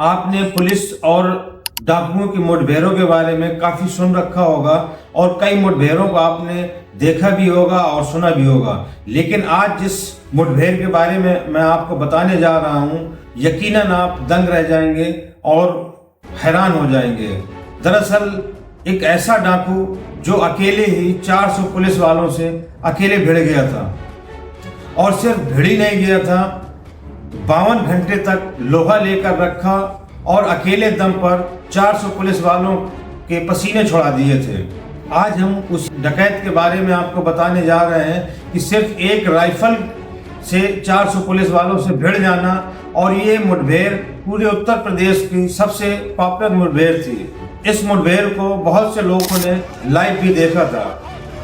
आपने पुलिस और डाकुओं की मुठभेड़ों के बारे में काफी सुन रखा होगा और कई मुठभेड़ों को आपने देखा भी होगा और सुना भी होगा। लेकिन आज जिस मुठभेड़ के बारे में मैं आपको बताने जा रहा हूं, यकीनन आप दंग रह जाएंगे और हैरान हो जाएंगे। दरअसल एक ऐसा डाकू जो अकेले ही 400 पुलिस वालों से अकेले भिड़ गया था, और सिर्फ भिड़ ही नहीं गया था, 52 घंटे तक लोहा लेकर रखा और अकेले दम पर 400 पुलिस वालों के पसीने छुड़ा दिए थे। आज हम उस डकैत के बारे में आपको बताने जा रहे हैं कि सिर्फ एक राइफल से 400 पुलिस वालों से भिड़ जाना, और ये मुठभेड़ पूरे उत्तर प्रदेश की सबसे पॉपुलर मुठभेड़ थी। इस मुठभेड़ को बहुत से लोगों ने लाइव भी देखा था।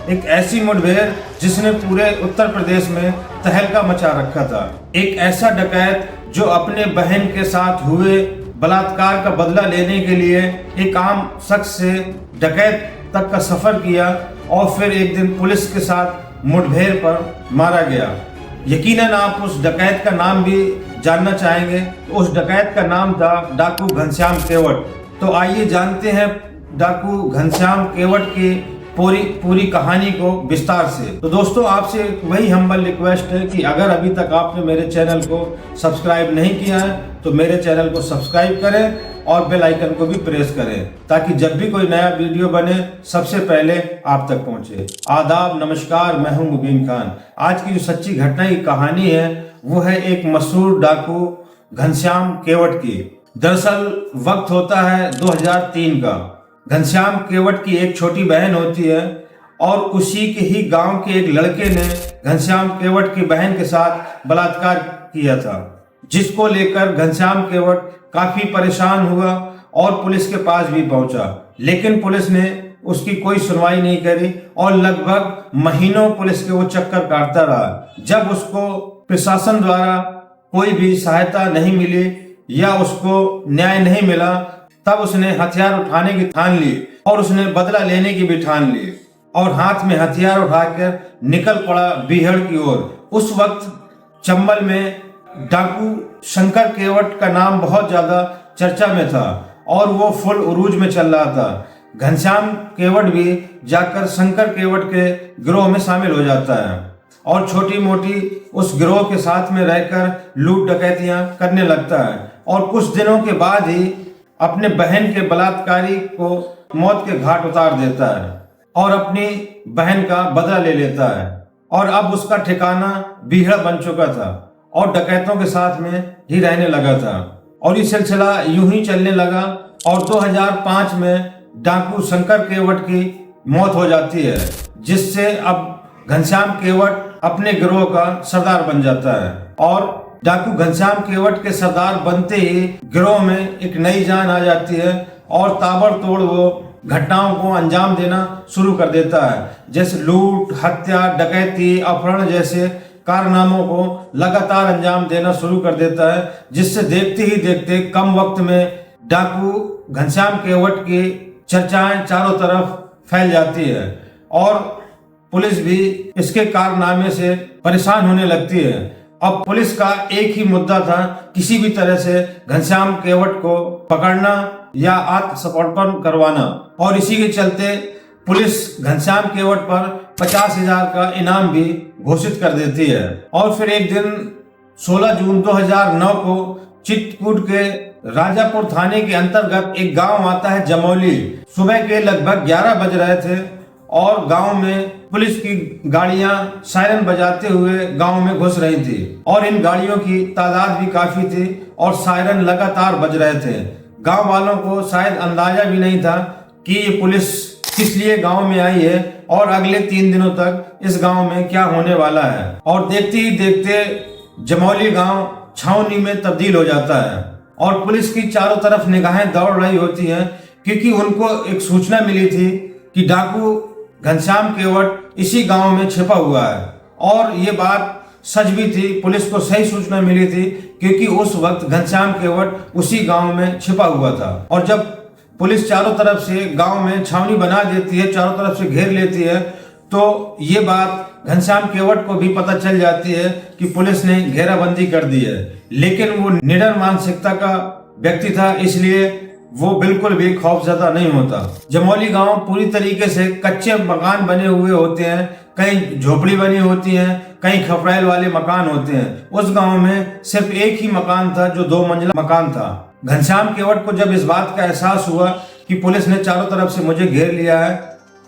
एक ऐसी मुठभेड़ जिसने पूरे उत्तर प्रदेश में तहलका मचा रखा था। एक ऐसा डकैत जो अपने बहन के साथ हुए बलात्कार का बदला लेने के लिए एक आम शख्स से डकैत तक का सफर किया और फिर एक दिन पुलिस के साथ मुठभेड़ पर मारा गया। यकीनन आप उस डकैत का नाम भी जानना चाहेंगे। उस डकैत का नाम था डाकू घनश्याम केवट। तो आइए जानते हैं डाकू घनश्याम केवट की पूरी कहानी को विस्तार से। तो दोस्तों, आपसे वही हम्बल रिक्वेस्ट है कि अगर अभी तक आपने मेरे चैनल को सब्सक्राइब नहीं किया है तो मेरे चैनल को सब्सक्राइब करें और बेल आइकन को भी प्रेस करें, ताकि जब भी कोई नया वीडियो बने सबसे पहले आप तक पहुंचे। आदाब, नमस्कार, मैं हूं मुबीन खान। आज की जो सच्ची घटना की कहानी है वो है एक मशहूर डाकू घनश्याम केवट की। दरअसल वक्त होता है 2003 का। घनश्याम केवट की एक छोटी बहन होती है और उसी के ही गांव के एक लड़के ने घनश्याम केवट की बहन के साथ बलात्कार किया था, जिसको लेकर घनश्याम केवट काफी परेशान हुआ और पुलिस के पास भी पहुंचा। लेकिन पुलिस ने उसकी कोई सुनवाई नहीं करी और लगभग महीनों पुलिस के वो चक्कर काटता रहा। जब उसको प्रशासन द्वारा कोई भी सहायता नहीं मिली या उसको न्याय नहीं मिला, तब उसने हथियार उठाने की ठान ली और उसने बदला लेने की भी ठान ली और हाथ में हथियार उठाकर निकल पड़ा बीहड़ की ओर। उस वक्त चंबल में डाकू शंकर केवट का नाम बहुत ज्यादा चर्चा में था और वो फुल उरूज में चल रहा था। घनश्याम केवट भी जाकर शंकर केवट के गिरोह में शामिल हो जाता है और छोटी मोटी उस गिरोह के साथ में रहकर लूट डकैतियां करने लगता है, और कुछ दिनों के बाद ही अपने बहन के बलात्कारी को मौत के घाट उतार देता है और अपनी बहन का बदला ले लेता है। और अब उसका ठिकाना बीहड़ बन चुका था और डकैतों के साथ में ही रहने लगा था, और ये सिलसिला यूं ही चलने लगा। और 2005 में डाकू शंकर केवट की मौत हो जाती है, जिससे अब घनश्याम केवट अपने गिरोह का सरदार बन जाता है। और डाकू घनश्याम केवट के सरदार बनते ही गिरोह में एक नई जान आ जाती है और ताबड़तोड़ वो घटनाओं को अंजाम देना शुरू कर देता है, जैसे लूट, हत्या, डकैती, अपहरण जैसे कारनामों को लगातार अंजाम देना शुरू कर देता है, जिससे देखते ही देखते कम वक्त में डाकू घनश्याम केवट की चर्चाएं चारों तरफ फैल जाती है और पुलिस भी इसके कारनामे से परेशान होने लगती है। अब पुलिस का एक ही मुद्दा था, किसी भी तरह से घनश्याम केवट को पकड़ना या आत्मसमर्पण करवाना, और इसी के चलते पुलिस घनश्याम केवट पर 50,000 का इनाम भी घोषित कर देती है। और फिर एक दिन 16 जून 2009 को चित्रकूट के राजापुर थाने के अंतर्गत एक गांव आता है जमौली। सुबह के लगभग 11 बज रहे थे और गांव में पुलिस की गाड़ियां सायरन बजाते हुए गांव में घुस रही थी, और इन गाड़ियों की तादाद भी काफी थी और सायरन लगातार बज रहे थे। गांव वालों को शायद अंदाजा भी नहीं था कि ये पुलिस किस लिए गांव में आई है और अगले 3 दिनों तक इस गांव में क्या होने वाला है। और देखते ही देखते जमौली गांव छावनी में तब्दील हो जाता है और पुलिस की चारों तरफ निगाहें दौड़ रही होती हैं, क्योंकि उनको एक सूचना मिली थी कि डाकू घनश्याम केवट इसी गांव में छिपा हुआ है। और ये बात सच भी थी, पुलिस को सही सूचना मिली थी, क्योंकि उस वक्त घनश्याम केवट उसी गांव में छिपा हुआ था। और जब पुलिस चारों तरफ से गांव में छावनी बना देती है, चारों तरफ से घेर लेती है, तो ये बात घनश्याम केवट को भी पता चल जाती है कि पुलिस ने घेराबंदी कर दी है। लेकिन वो निडर मानसिकता का व्यक्ति था, इसलिए वो बिल्कुल भी खौफजदा नहीं होता। जमौली गांव पूरी तरीके से कच्चे मकान बने हुए होते हैं, कहीं झोपड़ी बनी होती है, कहीं खपराइल वाले मकान होते हैं। उस गांव में सिर्फ एक ही मकान था जो 2 मंजिला मकान था। घनश्याम केवट को जब इस बात का एहसास हुआ कि पुलिस ने चारों तरफ से मुझे घेर लिया है,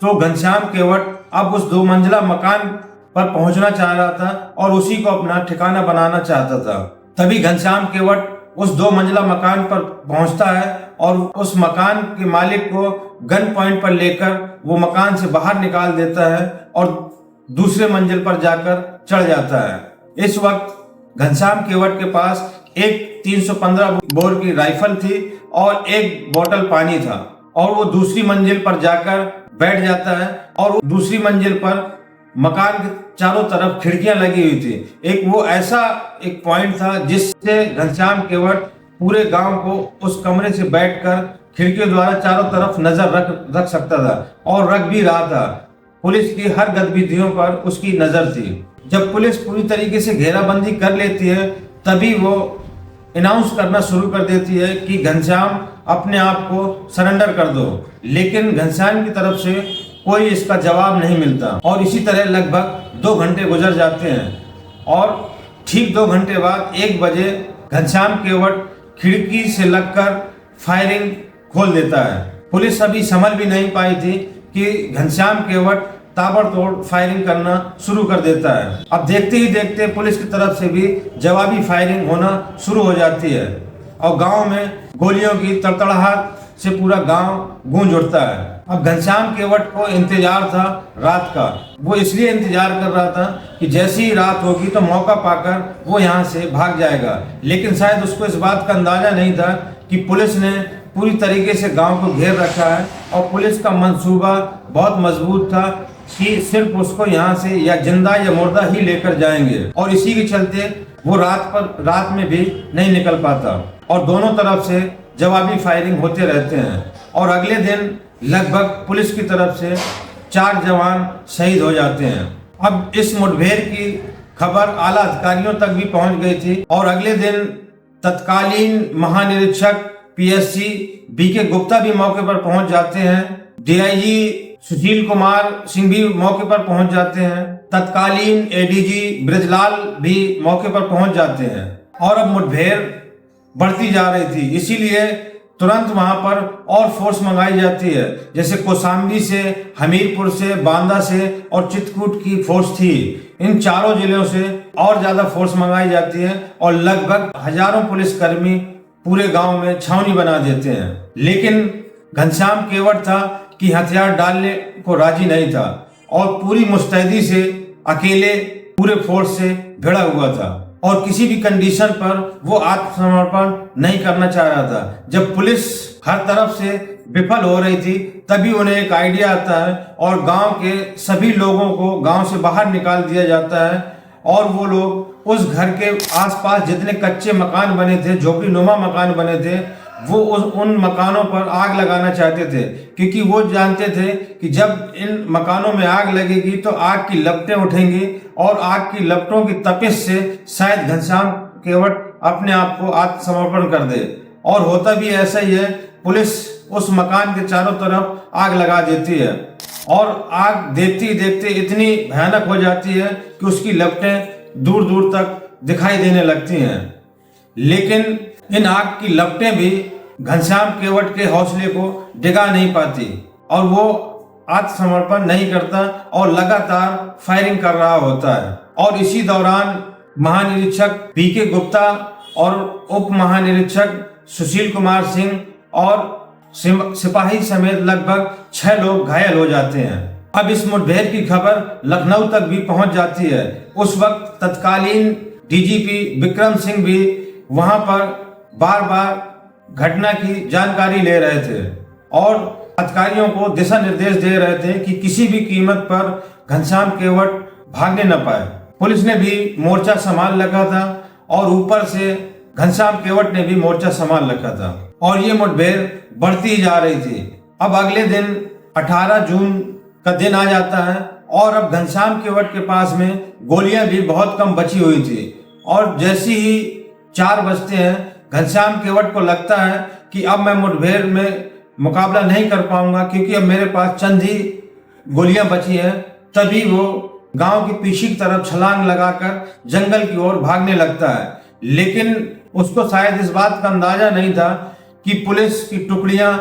तो घनश्याम केवट अब उस 2 मंजिला मकान पर पहुंचना चाह रहा था और उसी को अपना ठिकाना बनाना चाहता था। तभी घनश्याम केवट उस 2 मंजिला मकान पर पहुंचता है और उस मकान के मालिक को गन पॉइंट पर लेकर वो मकान से बाहर निकाल देता है और दूसरे मंजिल पर जाकर चढ़ जाता है। इस वक्त घनश्याम केवट के पास एक 315 बोर की राइफल थी और एक बोतल पानी था और वो दूसरी मंजिल पर जाकर बैठ जाता है और दूसरी मंजिल पर मकान के चारों तरफ खिड़कियां लगी हुई थी। एक वो ऐसा एक पॉइंट था जिससे घनश्याम केवट पूरे गांव को उस कमरे से बैठकर खिड़कियों द्वारा चारों तरफ नजर रख सकता था और रख भी रहा था। पुलिस की हर गतिविधियों पर उसकी नजर थी। जब पुलिस पूरी तरीके से घेराबंदी कर लेती है, तभी वो अनाउंस करना शुरू कर देती है कि घनश्याम अपने आप को सरेंडर कर दो, लेकिन घनश्याम की तरफ से कोई इसका जवाब नहीं मिलता और इसी तरह लगभग 2 घंटे गुजर जाते हैं और ठीक 2 घंटे बाद 1 बजे घनश्याम केवट खिड़की से लगकर फायरिंग खोल देता है। पुलिस अभी समझ भी नहीं पाई थी कि घनश्याम केवट ताबड़तोड़ फायरिंग करना शुरू कर देता है। अब देखते ही देखते पुलिस की तरफ से भी जवाबी फायरिंग होना शुरू हो जाती है और गांव में गोलियों की तड़तड़ाहट से पूरा गांव गूंज उठता है। अब घनश्याम केवट को इंतजार था रात का। वो इसलिए इंतजार कर रहा था कि जैसी ही रात होगी तो मौका पाकर वो यहाँ से भाग जाएगा, लेकिन शायद उसको इस बात का अंदाजा नहीं था कि पुलिस ने पूरी तरीके से गांव को घेर रखा है और पुलिस का मंसूबा बहुत मजबूत था कि सिर्फ उसको यहाँ से या जिंदा या मुर्दा ही लेकर जाएंगे और इसी के चलते वो रात में भी नहीं निकल पाता और दोनों तरफ से जवाबी फायरिंग होते रहते हैं और अगले दिन लगभग पुलिस की तरफ से 4 जवान शहीद हो जाते हैं। अब इस मुठभेड़ की खबर आला अधिकारियों तक भी पहुंच गई थी और अगले दिन तत्कालीन महानिरीक्षक पीएससी बीके गुप्ता भी मौके पर पहुंच जाते हैं। डीआईजी सुशील कुमार सिंह भी मौके पर पहुंच जाते हैं। तत्कालीन एडीजी ब्रजलाल भी मौके पर पहुंच जाते हैं और अब मुठभेड़ बढ़ती जा रही थी, इसीलिए तुरंत वहां पर और फोर्स मंगाई जाती है। जैसे कौशाम्बी से, हमीरपुर से, बांदा से और चित्रकूट की फोर्स थी। इन चारों जिलों से और ज्यादा फोर्स मंगाई जाती है और लगभग हजारों पुलिसकर्मी पूरे गांव में छावनी बना देते हैं। लेकिन घनश्याम केवट था कि हथियार डालने को राजी नहीं था और पूरी मुस्तैदी से अकेले पूरे फोर्स से भिड़ा हुआ था और किसी भी कंडीशन पर वो आत्मसमर्पण नहीं करना चाह रहा था। जब पुलिस हर तरफ से विफल हो रही थी, तभी उन्हें एक आइडिया आता है और गांव के सभी लोगों को गांव से बाहर निकाल दिया जाता है और वो लोग उस घर के आसपास जितने कच्चे मकान बने थे, झोपड़ी नुमा मकान बने थे, वो उन मकानों पर आग लगाना चाहते थे, क्योंकि वो जानते थे कि जब इन मकानों में आग लगेगी तो आग की लपटें उठेंगी और आग की लपटों की तपिश से शायद घनश्याम केवट अपने आप को आत्मसमर्पण कर दे। और होता भी ऐसा ही है। पुलिस उस मकान के चारों तरफ आग लगा देती है और आग देखते देखते इतनी भयानक हो जाती है कि उसकी लपटें दूर दूर तक दिखाई देने लगती हैं। लेकिन इन आग की लपटें भी घनश्याम केवट के हौसले को डिगा नहीं पाती और वो आत्मसमर्पण नहीं करता और लगातार फायरिंग कर रहा होता है। और इसी दौरान महानिरीक्षक बीके गुप्ता और उप महानिरीक्षक सुशील कुमार सिंह और सिपाही समेत लगभग 6 लोग घायल हो जाते हैं। अब इस मुठभेड़ की खबर लखनऊ तक भी पहुंच जाती है। उस वक्त तत्कालीन डीजीपी विक्रम सिंह भी वहां पर बार बार घटना की जानकारी ले रहे थे और अधिकारियों को दिशा निर्देश दे रहे थे कि किसी भी कीमत पर घनश्याम केवट भागने न पाए। पुलिस ने भी मोर्चा संभाल रखा था और ऊपर से घनश्याम केवट ने भी मोर्चा संभाल रखा था और ये मुठभेड़ बढ़ती जा रही थी। अब अगले दिन 18 जून का दिन आ जाता है और अब घनश्याम केवट के पास में गोलियां भी बहुत कम बची हुई थी और जैसी ही 4 बजते हैं घनश्याम केवट को लगता है कि अब मैं मुठभेड़ में मुकाबला नहीं कर पाऊंगा, क्योंकि अब मेरे पास चंद ही गोलियां बची हैं। तभी वो गांव के पीछे की तरफ छलांग लगाकर जंगल की ओर भागने लगता है। लेकिन उसको शायद इस बात का अंदाजा नहीं था कि पुलिस की टुकड़ियां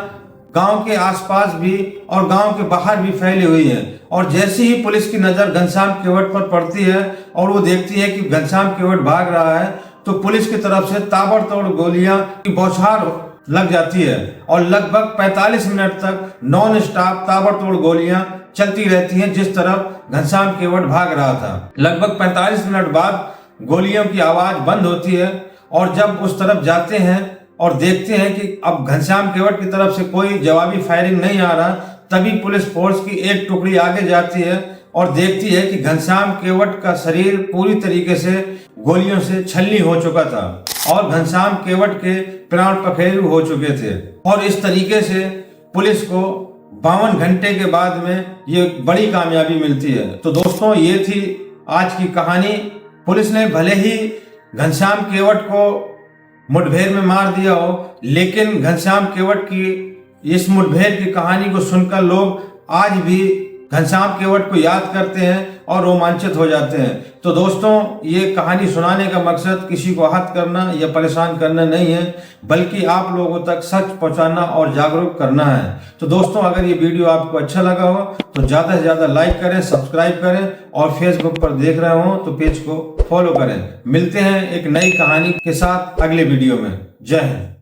गांव के आसपास भी और गांव के बाहर भी फैली हुई हैं। और जैसे ही पुलिस की नजर घनश्याम केवट पर पड़ती है और वो देखती है कि घनश्याम केवट भाग रहा है, तो पुलिस की तरफ से ताबड़तोड़ गोलियां की बौछार लग जाती है और लगभग 45 मिनट तक नॉन स्टॉप ताबड़तोड़ गोलियां चलती रहती हैं जिस तरफ घनश्याम केवट भाग रहा था। लगभग 45 मिनट बाद गोलियों की आवाज बंद होती है और जब उस तरफ जाते हैं और देखते हैं कि अब घनश्याम केवट की तरफ से कोई जवाबी फायरिंग नहीं आ रहा, तभी पुलिस फोर्स की एक टुकड़ी आगे जाती है और देखती है कि घनश्याम केवट का शरीर पूरी तरीके से गोलियों से छलनी हो चुका था और घनश्याम केवट के प्राण पखेरु हो चुके थे। और इस तरीके से पुलिस को 52 घंटे के बाद में ये बड़ी कामयाबी मिलती है। तो दोस्तों, ये थी आज की कहानी। पुलिस ने भले ही घनश्याम केवट को मुठभेड़ में मार दिया हो, लेकिन घनश्याम केवट की इस मुठभेड़ की कहानी को सुनकर लोग आज भी घनश्याम केवट को याद करते हैं और रोमांचित हो जाते हैं। तो दोस्तों, ये कहानी सुनाने का मकसद किसी को आहत करना या परेशान करना नहीं है, बल्कि आप लोगों तक सच पहुंचाना और जागरूक करना है। तो दोस्तों, अगर ये वीडियो आपको अच्छा लगा हो तो ज़्यादा से ज़्यादा लाइक करें, सब्सक्राइब करें और फेसबुक पर देख रहे हो तो पेज को फॉलो करें। मिलते हैं एक नई कहानी के साथ अगले वीडियो में। जय हिंद।